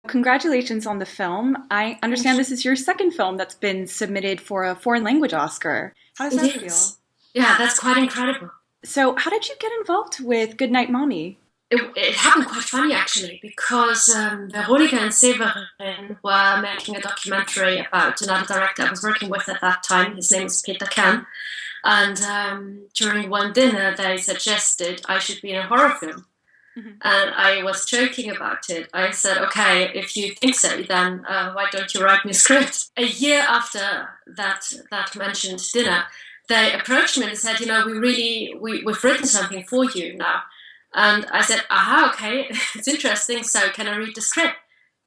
Congratulations on the film. I understand this is your second film that's been submitted for a foreign language Oscar. How does It that feel? is. Yeah, that's quite incredible. So, how did you get involved with Goodnight Mommy? It happened quite funny actually because Veronica and Severin were making a documentary about another director I was working with at that time. His name is Peter Kahn. And during one dinner, they suggested I should be in a horror film. And I was joking about it. I said, okay, if you think so, then why don't you write me a script? A year after that mentioned dinner, they approached me and said, we've written something for you now. And I said, aha, okay, it's interesting. So can I read the script?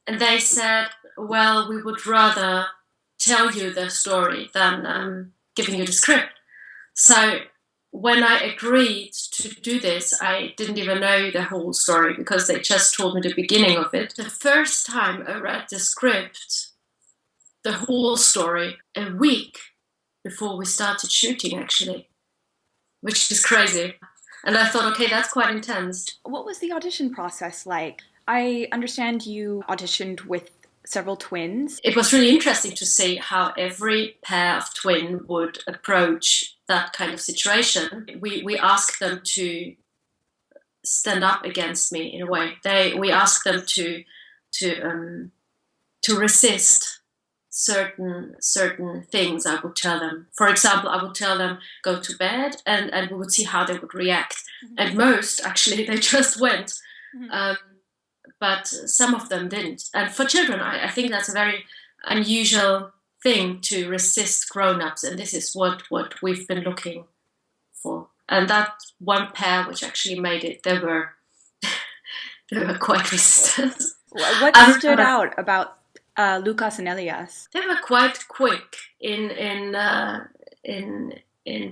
And they said, well, we would rather tell you the story than giving you the script. So when I agreed to do this, I didn't even know the whole story because they just told me the beginning of it. The first time I read the script, the whole story, a week before we started shooting, actually, which is crazy. And I thought, okay, that's quite intense. What was the audition process like? I understand you auditioned with several twins. It was really interesting to see how every pair of twin would approach that kind of situation. We asked them to stand up against me in a way. We asked them to resist certain things I would tell them. For example, I would tell them go to bed, and we would see how they would react. Mm-hmm. And most actually they just went. Mm-hmm. But some of them didn't. And for children, I think that's a very unusual thing to resist grown-ups, and this is what we've been looking for. And that one pair which actually made it, they were quite resistant. What stood out about Lukas and Elias? They were quite quick in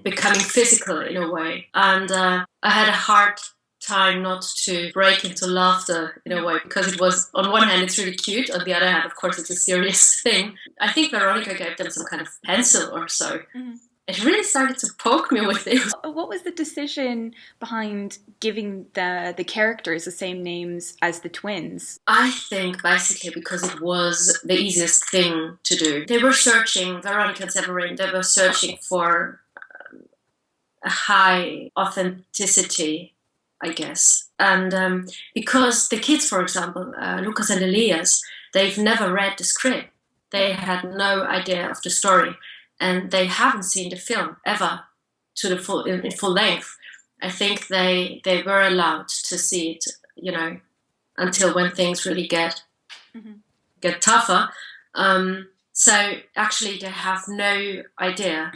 becoming physical in a way, and I had a hard time not to break into laughter in a way, because it was, on one hand it's really cute, on the other hand of course it's a serious thing. I think Veronica gave them some kind of pencil or so. Mm-hmm. It really started to poke me with it. What was the decision behind giving the characters the same names as the twins? I think basically because it was the easiest thing to do. They were searching, Veronica and Severin, they were searching for a high authenticity, I guess. And because the kids, for example, Lukas and Elias, they've never read the script. They had no idea of the story, and they haven't seen the film ever to the full length. I think they were allowed to see it, until when things really get tougher. So actually, they have no idea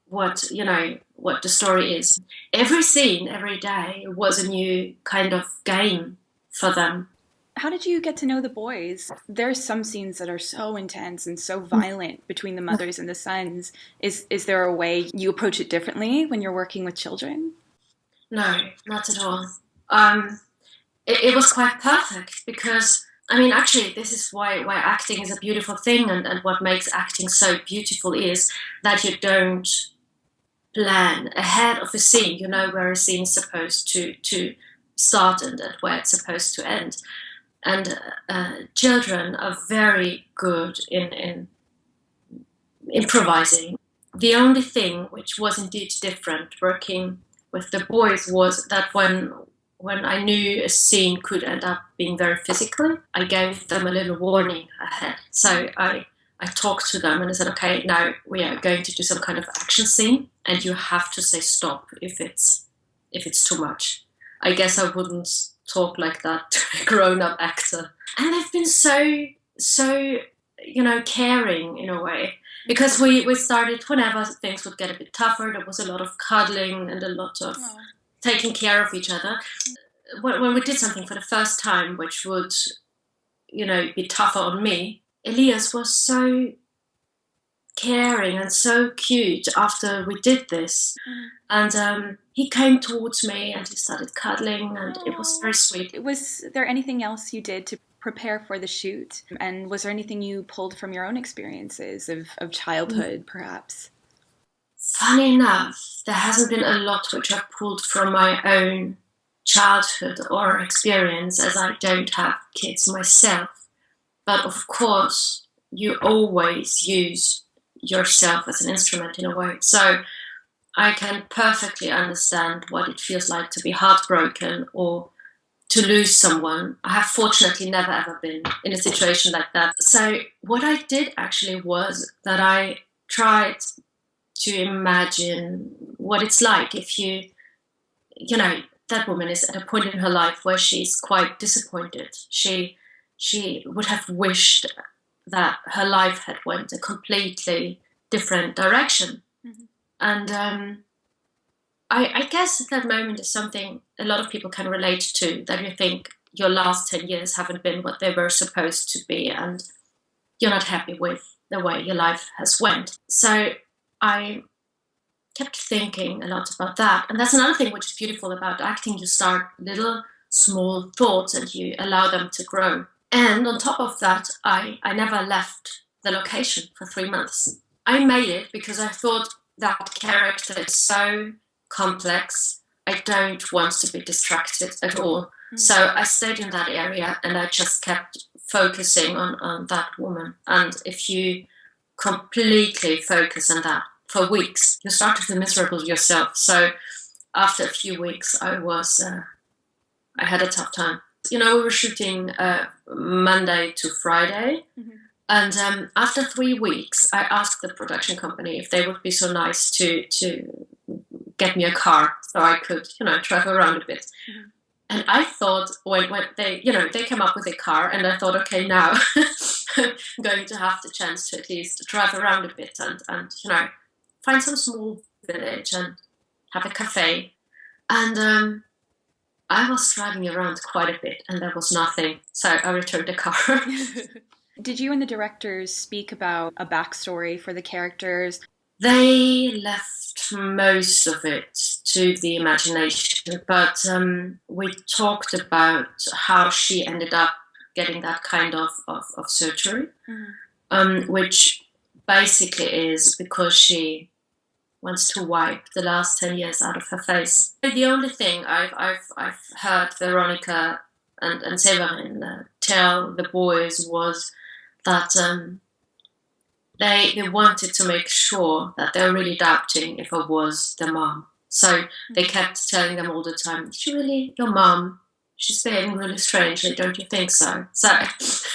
what the story is. Every scene, every day was a new kind of game for them. How did you get to know the boys? There's some scenes that are so intense and so violent between the mothers and the sons. Is there a way you approach it differently when you're working with children? No, not at all. It was quite perfect because, actually, this is why acting is a beautiful thing, and what makes acting so beautiful is that you don't plan ahead of a scene. You know where a scene is supposed to start and where it's supposed to end. And children are very good in improvising. The only thing which was indeed different working with the boys was that when I knew a scene could end up being very physical, I gave them a little warning ahead. So I talked to them and I said, okay, now we are going to do some kind of action scene, and you have to say stop if it's too much. I guess I wouldn't talk like that to a grown-up actor. And they've been so caring in a way. Because we started, whenever things would get a bit tougher, there was a lot of cuddling and a lot of taking care of each other. When we did something for the first time, which would, be tougher on me, Elias was so caring and so cute after we did this. And he came towards me and he started cuddling, and it was very sweet. Was there anything else you did to prepare for the shoot? And was there anything you pulled from your own experiences of childhood, perhaps? Funny enough, there hasn't been a lot which I pulled from my own childhood or experience, as I don't have kids myself. But of course, you always use yourself as an instrument in a way. So I can perfectly understand what it feels like to be heartbroken or to lose someone. I have fortunately never ever been in a situation like that. So what I did actually was that I tried to imagine what it's like if that woman is at a point in her life where she's quite disappointed. She would have wished that her life had went a completely different direction. Mm-hmm. And I guess that moment is something a lot of people can relate to, that you think your last 10 years haven't been what they were supposed to be and you're not happy with the way your life has went. So I kept thinking a lot about that. And that's another thing which is beautiful about acting. You start little small thoughts and you allow them to grow. And on top of that, I never left the location for 3 months. I made it because I thought that character is so complex. I don't want to be distracted at all. Mm-hmm. So I stayed in that area and I just kept focusing on that woman. And if you completely focus on that for weeks, you start to feel miserable yourself. So after a few weeks, I had a tough time. We were shooting Monday to Friday. Mm-hmm. And after 3 weeks, I asked the production company if they would be so nice to get me a car so I could, travel around a bit. Mm-hmm. And I thought when they came up with a car, and I thought, okay, now I'm going to have the chance to at least drive around a bit and find some small village and have a cafe. And I was driving around quite a bit and there was nothing. So I returned the car. Did you and the directors speak about a backstory for the characters? They left most of it to the imagination, but we talked about how she ended up getting that kind of surgery, which basically is because she wants to wipe the last 10 years out of her face. The only thing I've heard Veronica and Severin tell the boys was that they wanted to make sure that they're really doubting if I was their mom. So they kept telling them all the time, is she really your mom? She's behaving really strangely, don't you think so? So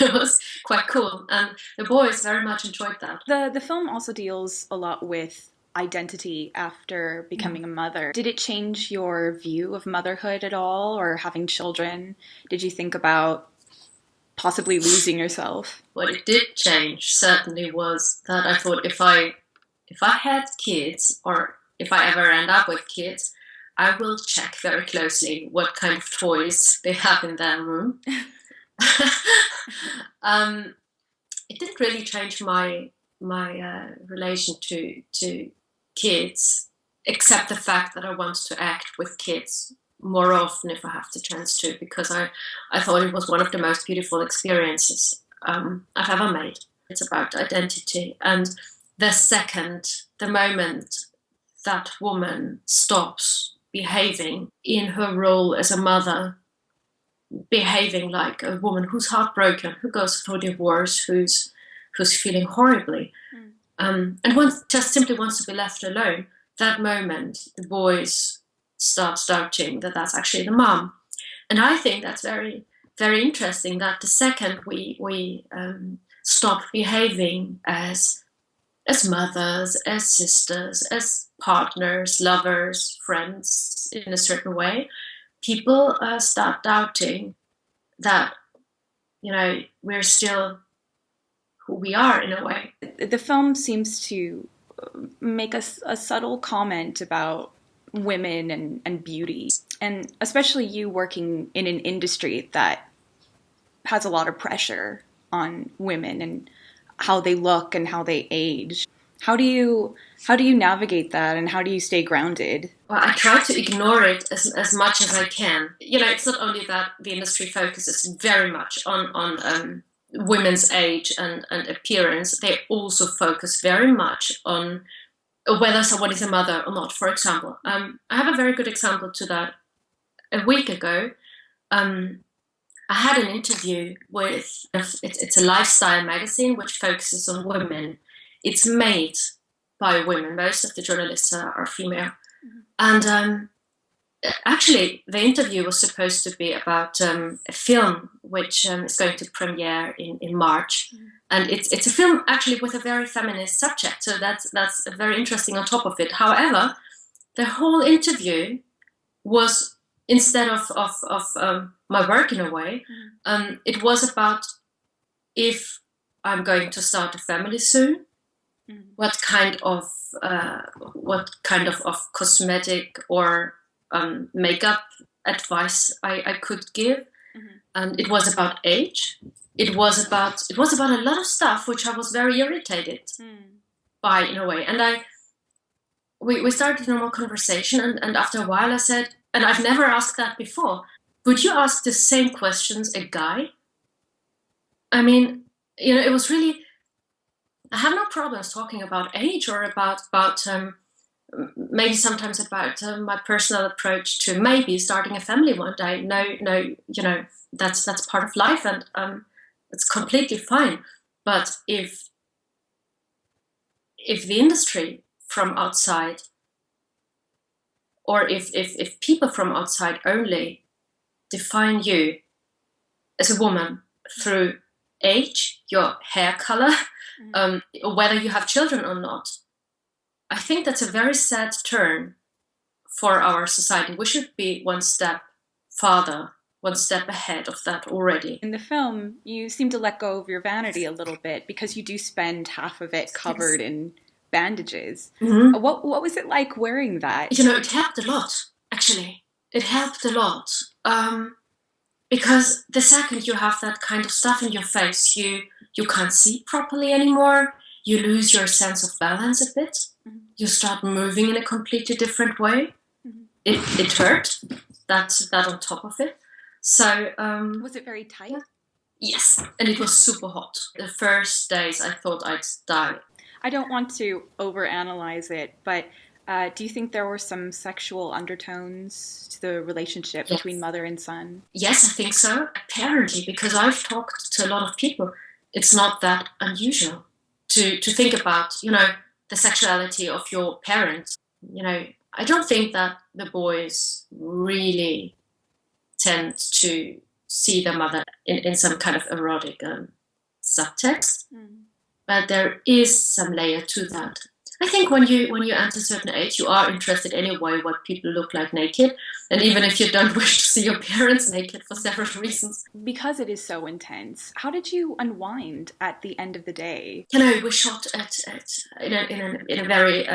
it was quite cool. And the boys very much enjoyed that. The film also deals a lot with identity after becoming a mother. Did it change your view of motherhood at all, or having children? Did you think about possibly losing yourself? What it did change certainly was that I thought if I had kids, or if I ever end up with kids, I will check very closely what kind of toys they have in their room. It didn't really change my relation to kids, except the fact that I want to act with kids more often if I have the chance to, because I thought it was one of the most beautiful experiences I've ever made. It's about identity. And the moment that woman stops behaving in her role as a mother, behaving like a woman who's heartbroken, who goes through divorce, who's feeling horribly, and just simply wants to be left alone, that moment the boys start doubting that that's actually the mom. And I think that's very, very interesting, that the second we stop behaving as mothers, as sisters, as partners, lovers, friends in a certain way, people start doubting that, we're still who we are in a way. The film seems to make a subtle comment about women and beauty, and especially you working in an industry that has a lot of pressure on women and how they look and how they age. How do you navigate that, and how do you stay grounded? Well, I try to ignore it as much as I can. It's not only that the industry focuses very much on women's age and appearance. They also focus very much on whether someone is a mother or not. For example, I have a very good example to that. A week ago, I had an interview with, it's a lifestyle magazine which focuses on women. It's made by women. Most of the journalists are female. And actually, the interview was supposed to be about a film which is going to premiere in March. And it's a film actually with a very feminist subject. So that's very interesting on top of it. However, the whole interview was, instead of my work in a way, it was about if I'm going to start a family soon, what kind of cosmetic or makeup advice I could give, and it was about age. It was about a lot of stuff which I was very irritated by in a way, and we started a normal conversation, and after a while I said, and I've never asked that before, would you ask the same questions a guy? I mean, it was really, I have no problems talking about age or about maybe sometimes about my personal approach to maybe starting a family one day. No, that's part of life, and it's completely fine. But if the industry from outside, or if people from outside only define you as a woman through age, your hair color, whether you have children or not, I think that's a very sad turn for our society. We should be one step farther, one step ahead of that already. In the film, you seem to let go of your vanity a little bit because you do spend half of it covered in bandages. What was it like wearing that? It helped a lot, actually. It helped a lot. Because the second you have that kind of stuff in your face, you can't see properly anymore. You lose your sense of balance a bit. You start moving in a completely different way. It hurt. That's that on top of it. So was it very tight? Yes, and it was super hot. The first days I thought I'd die. I don't want to overanalyze it, but do you think there were some sexual undertones to the relationship between mother and son? Yes, I think so. Apparently, because I've talked to a lot of people, it's not that unusual to think about, the sexuality of your parents. I don't think that the boys really tend to see their mother in some kind of erotic subtext. But there is some layer to that. I think when you enter a certain age, you are interested anyway what people look like naked, and even if you don't wish to see your parents naked for several reasons. Because it is so intense, how did you unwind at the end of the day? We shot in a very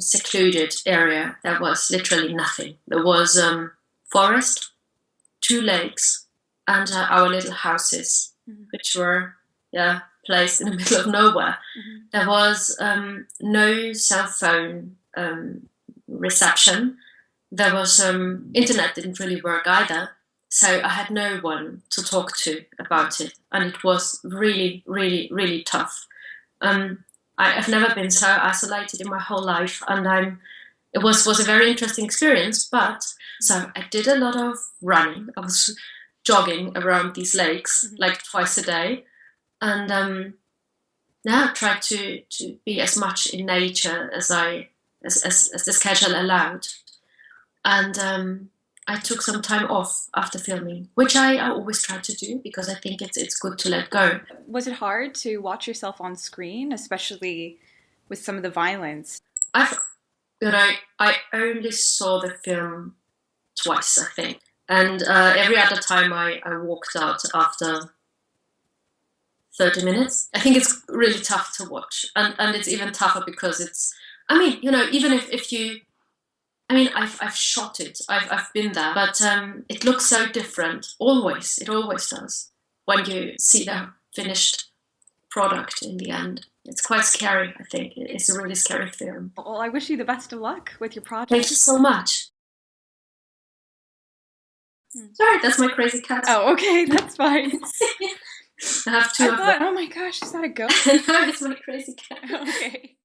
secluded area. There was literally nothing. There was forest, 2 lakes, and our little houses, which were placed in the middle of nowhere. There was no cell phone reception. There was internet didn't really work either, so I had no one to talk to about it, and it was really, really, really tough. I've never been so isolated in my whole life, and it was a very interesting experience. But so I did a lot of running. I was jogging around these lakes like twice a day. And tried to be as much in nature as the schedule allowed. And I took some time off after filming, which I always try to do because I think it's good to let go. Was it hard to watch yourself on screen, especially with some of the violence? I only saw the film twice, I think, and every other time I walked out after 30 minutes. I think it's really tough to watch, and it's even tougher because it's, even if you, I've shot it, I've been there, but it looks so different, it always does, when you see the finished product in the end. It's quite scary, I think. It's a really scary film. Well, I wish you the best of luck with your project. Thank you so much. Sorry, that's my crazy cat. Oh, okay, that's fine. I have 2 of them. Oh my gosh, is that a ghost? No, it's my crazy cat. Okay.